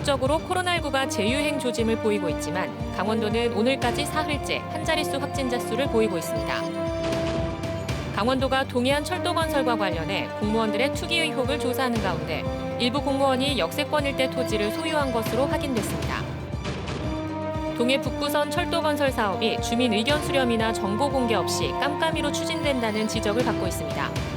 전국적으로 코로나19가 재유행 조짐을 보이고 있지만 강원도는 오늘까지 사흘째 한 자릿수 확진자 수를 보이고 있습니다. 강원도가 동해안 철도 건설과 관련해 공무원들의 투기 의혹을 조사하는 가운데 일부 공무원이 역세권 일대 토지를 소유한 것으로 확인됐습니다. 동해 북부선 철도 건설 사업이 주민 의견 수렴이나 정보 공개 없이 깜깜이로 추진된다는 지적을 받고 있습니다.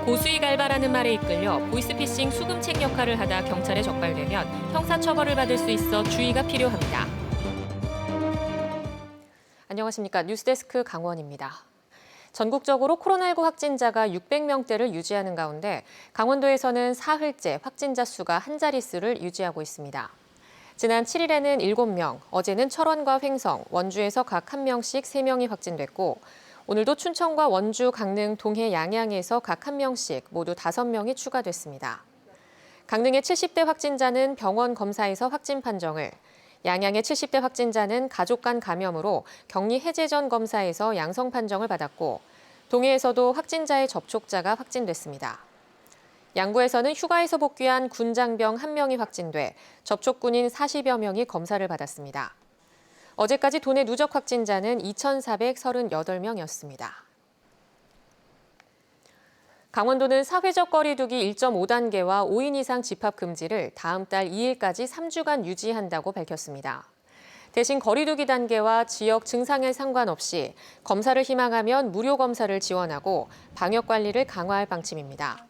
고수익 알바라는 말에 이끌려 보이스피싱 수금책 역할을 하다 경찰에 적발되면 형사처벌을 받을 수 있어 주의가 필요합니다. 안녕하십니까. 뉴스데스크 강원입니다. 전국적으로 코로나19 확진자가 600명대를 유지하는 가운데 강원도에서는 사흘째 확진자 수가 한 자릿수를 유지하고 있습니다. 지난 7일에는 7명, 어제는 철원과 횡성, 원주에서 각 1명씩 3명이 확진됐고 오늘도 춘천과 원주, 강릉, 동해, 양양에서 각 1명씩 모두 5명이 추가됐습니다. 강릉의 70대 확진자는 병원 검사에서 확진 판정을, 양양의 70대 확진자는 가족 간 감염으로 격리 해제 전 검사에서 양성 판정을 받았고 동해에서도 확진자의 접촉자가 확진됐습니다. 양구에서는 휴가에서 복귀한 군장병 1명이 확진돼 접촉군인 40여 명이 검사를 받았습니다. 어제까지 도내 누적 확진자는 2,438명이었습니다. 강원도는 사회적 거리 두기 1.5단계와 5인 이상 집합 금지를 다음 달 2일까지 3주간 유지한다고 밝혔습니다. 대신 거리 두기 단계와 지역 증상에 상관없이 검사를 희망하면 무료 검사를 지원하고 방역 관리를 강화할 방침입니다.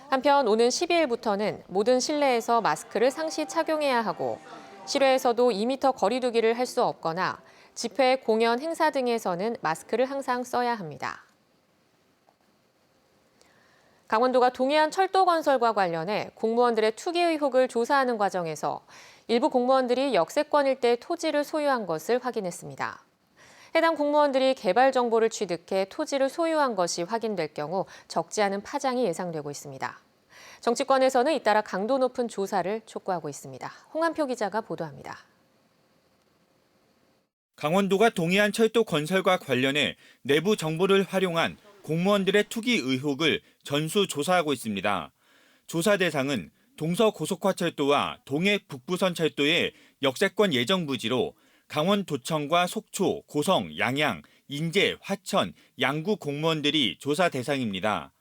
한편 오는 12일부터는 모든 실내에서 마스크를 상시 착용해야 하고 실외에서도 2m 거리 두기를 할 수 없거나 집회, 공연, 행사 등에서는 마스크를 항상 써야 합니다. 강원도가 동해안 철도 건설과 관련해 공무원들의 투기 의혹을 조사하는 과정에서 일부 공무원들이 역세권 일대 토지를 소유한 것을 확인했습니다. 해당 공무원들이 개발 정보를 취득해 토지를 소유한 것이 확인될 경우 적지 않은 파장이 예상되고 있습니다. 정치권에서는 잇따라 강도 높은 조사를 촉구하고 있습니다. 홍한표 기자가 보도합니다. 강원도가 동해안 철도 건설과 관련해 내부 정보를 활용한 공무원들의 투기 의혹을 전수조사하고 있습니다. 조사 대상은 동서고속화철도와 동해 북부선 철도의 역세권 예정 부지로 강원도청과 속초, 고성, 양양, 인제, 화천, 양구 공무원들이 조사 대상입니다.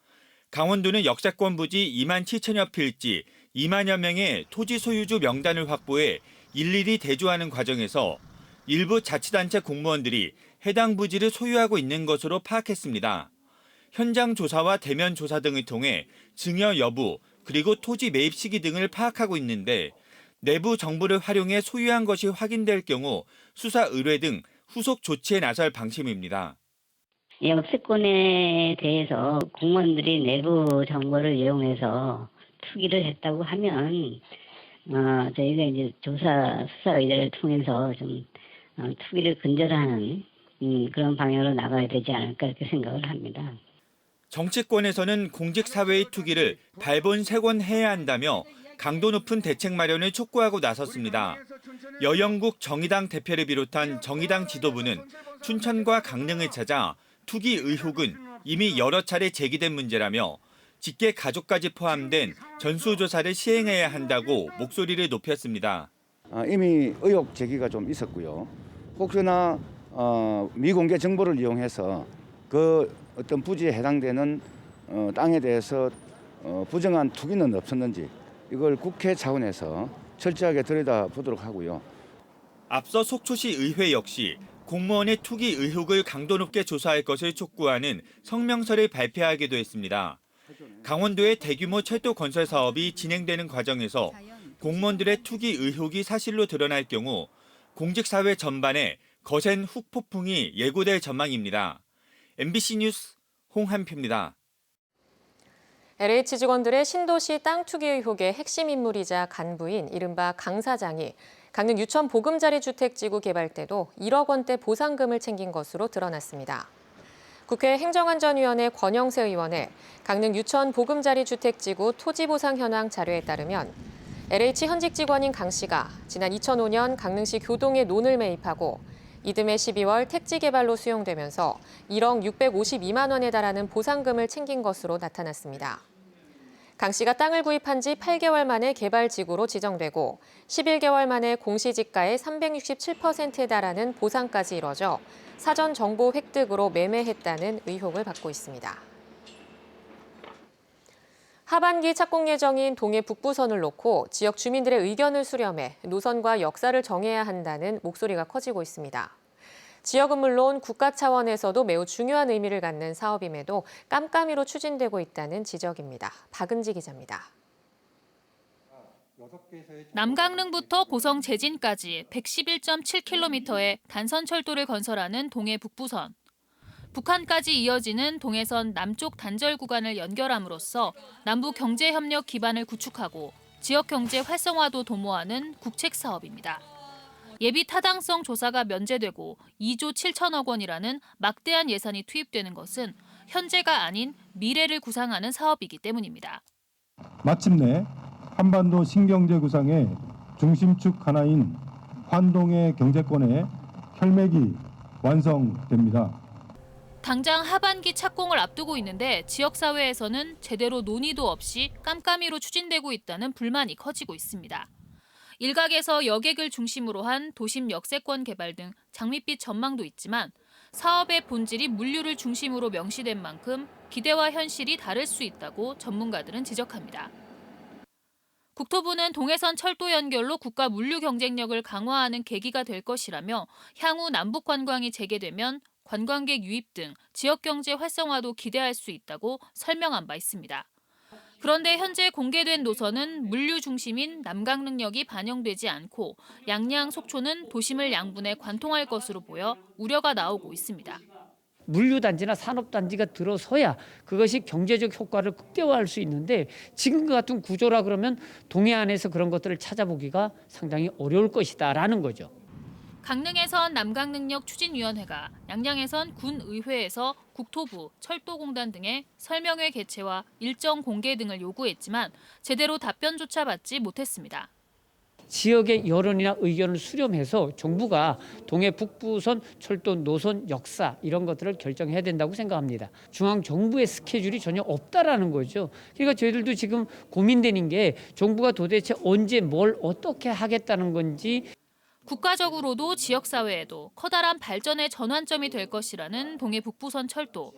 강원도는 역세권 부지 2만 7천여 필지, 2만여 명의 토지 소유주 명단을 확보해 일일이 대조하는 과정에서 일부 자치단체 공무원들이 해당 부지를 소유하고 있는 것으로 파악했습니다. 현장 조사와 대면 조사 등을 통해 증여 여부, 그리고 토지 매입 시기 등을 파악하고 있는데 내부 정보를 활용해 소유한 것이 확인될 경우 수사 의뢰 등 후속 조치에 나설 방침입니다. 역세권에 대해서 공무원들이 내부 정보를 이용해서 투기를 했다고 하면 저희가 이제 수사 의뢰를 통해서 좀 투기를 근절하는 그런 방향으로 나가야 되지 않을까 이렇게 생각을 합니다. 정치권에서는 공직사회의 투기를 발본색원해야 한다며 강도 높은 대책 마련을 촉구하고 나섰습니다. 여영국 정의당 대표를 비롯한 정의당 지도부는 춘천과 강릉을 찾아 투기 의혹은 이미 여러 차례 제기된 문제라며 직계 가족까지 포함된 전수조사를 시행해야 한다고 목소리를 높였습니다. 이미 의혹 제기가 좀 있었고요. 혹시나 미공개 정보를 이용해서 그 어떤 부지에 해당되는 땅에 대해서 부정한 투기는 없었는지 이걸 국회 차원에서 철저하게 들여다보도록 하고요. 앞서 속초시 의회 역시 공무원의 투기 의혹을 강도 높게 조사할 것을 촉구하는 성명서를 발표하기도 했습니다. 강원도의 대규모 철도 건설 사업이 진행되는 과정에서 공무원들의 투기 의혹이 사실로 드러날 경우 공직사회 전반에 거센 후폭풍이 예고될 전망입니다. MBC 뉴스 홍한표입니다. LH 직원들의 신도시 땅 투기 의혹의 핵심 인물이자 간부인 이른바 강 사장이 강릉 유천 보금자리 주택지구 개발 때도 1억 원대 보상금을 챙긴 것으로 드러났습니다. 국회 행정안전위원회 권영세 의원의 강릉 유천 보금자리 주택지구 토지보상 현황 자료에 따르면 LH 현직 직원인 강 씨가 지난 2005년 강릉시 교동에 논을 매입하고 이듬해 12월 택지 개발로 수용되면서 1억 652만 원에 달하는 보상금을 챙긴 것으로 나타났습니다. 강 씨가 땅을 구입한 지 8개월 만에 개발지구로 지정되고 11개월 만에 공시지가의 367%에 달하는 보상까지 이뤄져 사전 정보 획득으로 매매했다는 의혹을 받고 있습니다. 하반기 착공 예정인 동해 북부선을 놓고 지역 주민들의 의견을 수렴해 노선과 역사를 정해야 한다는 목소리가 커지고 있습니다. 지역은 물론 국가 차원에서도 매우 중요한 의미를 갖는 사업임에도 깜깜이로 추진되고 있다는 지적입니다. 박은지 기자입니다. 남강릉부터 고성 제진까지 111.7km의 단선철도를 건설하는 동해 북부선. 북한까지 이어지는 동해선 남쪽 단절 구간을 연결함으로써 남북 경제 협력 기반을 구축하고 지역 경제 활성화도 도모하는 국책 사업입니다. 예비 타당성 조사가 면제되고 2조 7천억 원이라는 막대한 예산이 투입되는 것은 현재가 아닌 미래를 구상하는 사업이기 때문입니다. 마침내 한반도 신경제 구상의 중심축 하나인 환동의 경제권의 혈맥이 완성됩니다. 당장 하반기 착공을 앞두고 있는데 지역사회에서는 제대로 논의도 없이 깜깜이로 추진되고 있다는 불만이 커지고 있습니다. 일각에서 여객을 중심으로 한 도심 역세권 개발 등 장밋빛 전망도 있지만 사업의 본질이 물류를 중심으로 명시된 만큼 기대와 현실이 다를 수 있다고 전문가들은 지적합니다. 국토부는 동해선 철도 연결로 국가 물류 경쟁력을 강화하는 계기가 될 것이라며 향후 남북 관광이 재개되면 관광객 유입 등 지역 경제 활성화도 기대할 수 있다고 설명한 바 있습니다. 그런데 현재 공개된 노선은 물류 중심인 남강릉역이 반영되지 않고 양양, 속초는 도심을 양분해 관통할 것으로 보여 우려가 나오고 있습니다. 물류단지나 산업단지가 들어서야 그것이 경제적 효과를 극대화할 수 있는데 지금과 같은 구조라 그러면 동해안에서 그런 것들을 찾아보기가 상당히 어려울 것이다라는 거죠. 강릉에선 남강릉역 추진위원회가, 양양에선 군의회에서 국토부, 철도공단 등의 설명회 개최와 일정 공개 등을 요구했지만 제대로 답변조차 받지 못했습니다. 지역의 여론이나 의견을 수렴해서 정부가 동해 북부선 철도 노선 역사 이런 것들을 결정해야 된다고 생각합니다. 중앙정부의 스케줄이 전혀 없다라는 거죠. 그러니까 저희들도 지금 고민되는 게 정부가 도대체 언제 뭘 어떻게 하겠다는 건지. 국가적으로도 지역사회에도 커다란 발전의 전환점이 될 것이라는 동해 북부선 철도.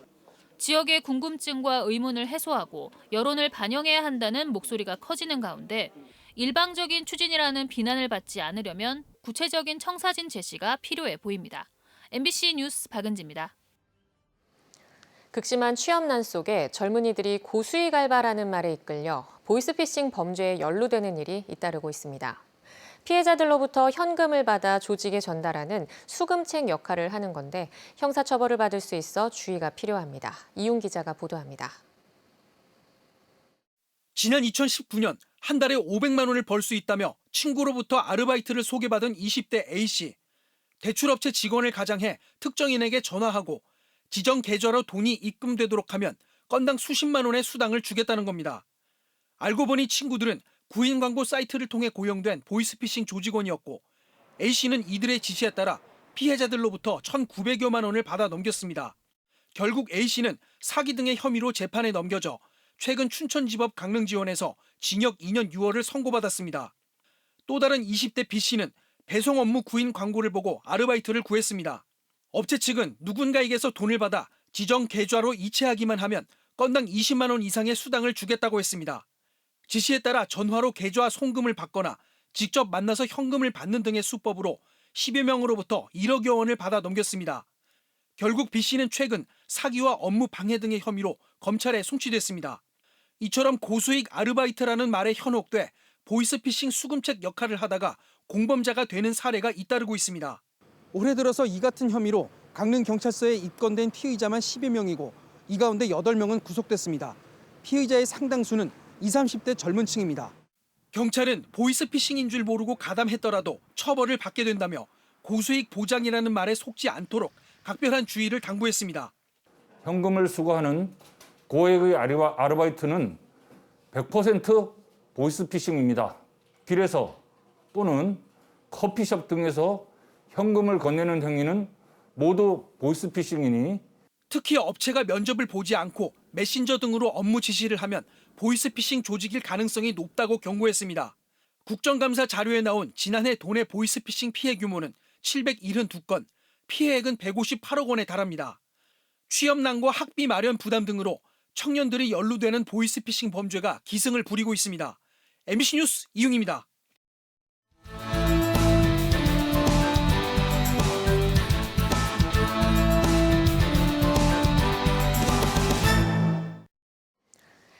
지역의 궁금증과 의문을 해소하고 여론을 반영해야 한다는 목소리가 커지는 가운데 일방적인 추진이라는 비난을 받지 않으려면 구체적인 청사진 제시가 필요해 보입니다. MBC 뉴스 박은지입니다. 극심한 취업난 속에 젊은이들이 고수익 알바라는 말에 이끌려 보이스피싱 범죄에 연루되는 일이 잇따르고 있습니다. 피해자들로부터 현금을 받아 조직에 전달하는 수금책 역할을 하는 건데 형사처벌을 받을 수 있어 주의가 필요합니다. 이용 기자가 보도합니다. 지난 2019년 한 달에 500만 원을 벌 수 있다며 친구로부터 아르바이트를 소개받은 20대 A씨. 대출업체 직원을 가장해 특정인에게 전화하고 지정 계좌로 돈이 입금되도록 하면 건당 수십만 원의 수당을 주겠다는 겁니다. 알고 보니 친구들은 구인 광고 사이트를 통해 고용된 보이스피싱 조직원이었고 A씨는 이들의 지시에 따라 피해자들로부터 1,900여만 원을 받아 넘겼습니다. 결국 A씨는 사기 등의 혐의로 재판에 넘겨져 최근 춘천지법 강릉지원에서 징역 2년 6월을 선고받았습니다. 또 다른 20대 B씨는 배송 업무 구인 광고를 보고 아르바이트를 구했습니다. 업체 측은 누군가에게서 돈을 받아 지정 계좌로 이체하기만 하면 건당 20만 원 이상의 수당을 주겠다고 했습니다. 지시에 따라 전화로 계좌 송금을 받거나 직접 만나서 현금을 받는 등의 수법으로 10여 명으로부터 1억여 원을 받아 넘겼습니다. 결국 B씨는 최근 사기와 업무 방해 등의 혐의로 검찰에 송치됐습니다. 이처럼 고수익 아르바이트라는 말에 현혹돼 보이스피싱 수금책 역할을 하다가 공범자가 되는 사례가 잇따르고 있습니다. 올해 들어서 이 같은 혐의로 강릉경찰서에 입건된 피의자만 10여 명이고 이 가운데 8명은 구속됐습니다. 피의자의 상당수는 20, 30대 젊은 층입니다. 경찰은 보이스피싱인 줄 모르고 가담했더라도 처벌을 받게 된다며 고수익 보장이라는 말에 속지 않도록 각별한 주의를 당부했습니다. 현금을 수거하는 고액의 아르바이트는 100% 보이스피싱입니다. 길에서 또는 커피숍 등에서 현금을 건네는 행위는 모두 보이스피싱이니 특히 업체가 면접을 보지 않고 메신저 등으로 업무 지시를 하면 보이스피싱 조직일 가능성이 높다고 경고했습니다. 국정감사 자료에 나온 지난해 도내 보이스피싱 피해 규모는 772건, 피해액은 158억 원에 달합니다. 취업난과 학비 마련 부담 등으로 청년들이 연루되는 보이스피싱 범죄가 기승을 부리고 있습니다. MBC 뉴스 이웅입니다.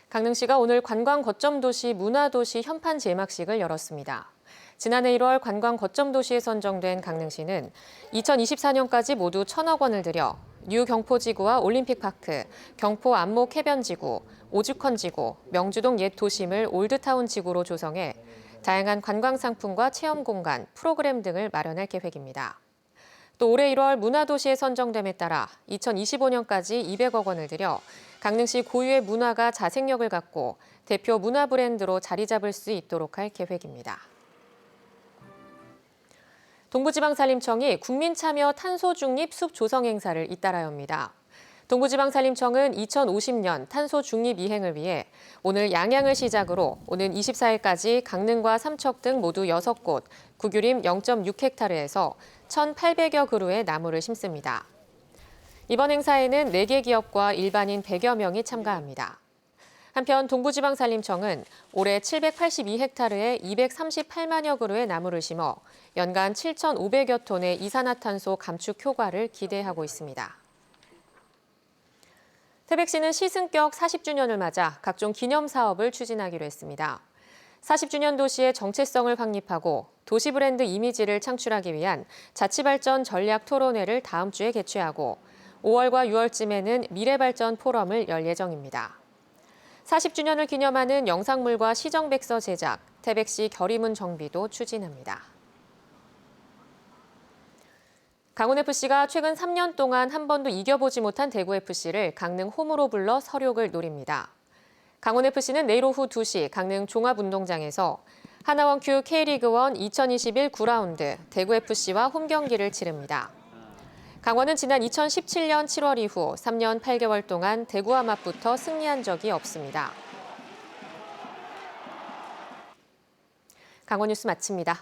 강릉시가 오늘 관광 거점 도시 문화도시 현판 제막식을 열었습니다. 지난해 1월 관광 거점 도시에 선정된 강릉시는 2024년까지 모두 1,000억 원을 들여 뉴 경포지구와 올림픽파크, 경포 안목 해변지구, 오죽헌지구, 명주동 옛 도심을 올드타운 지구로 조성해 다양한 관광 상품과 체험 공간, 프로그램 등을 마련할 계획입니다. 또 올해 1월 문화도시에 선정됨에 따라 2025년까지 200억 원을 들여 강릉시 고유의 문화가 자생력을 갖고 대표 문화 브랜드로 자리 잡을 수 있도록 할 계획입니다. 동부지방산림청이 국민참여 탄소중립 숲 조성 행사를 잇따라 엽니다. 동부지방산림청은 2050년 탄소중립 이행을 위해 오늘 양양을 시작으로 오는 24일까지 강릉과 삼척 등 모두 6곳, 구규림 0.6헥타르에서 1,800여 그루의 나무를 심습니다. 이번 행사에는 4개 기업과 일반인 100여 명이 참가합니다. 한편 동부지방산림청은 올해 782헥타르에 238만여 그루의 나무를 심어 연간 7,500여 톤의 이산화탄소 감축 효과를 기대하고 있습니다. 태백시는 시승격 40주년을 맞아 각종 기념 사업을 추진하기로 했습니다. 40주년 도시의 정체성을 확립하고 도시 브랜드 이미지를 창출하기 위한 자치발전 전략 토론회를 다음 주에 개최하고 5월과 6월쯤에는 미래발전 포럼을 열 예정입니다. 40주년을 기념하는 영상물과 시정백서 제작, 태백시 결의문 정비도 추진합니다. 강원FC가 최근 3년 동안 한 번도 이겨보지 못한 대구FC를 강릉 홈으로 불러 서륙을 노립니다. 강원FC는 내일 오후 2시 강릉 종합운동장에서 하나원큐 K리그1 2021 9라운드 대구FC와 홈 경기를 치릅니다. 강원은 지난 2017년 7월 이후 3년 8개월 동안 대구와 맞붙어 승리한 적이 없습니다. 강원 뉴스 마칩니다.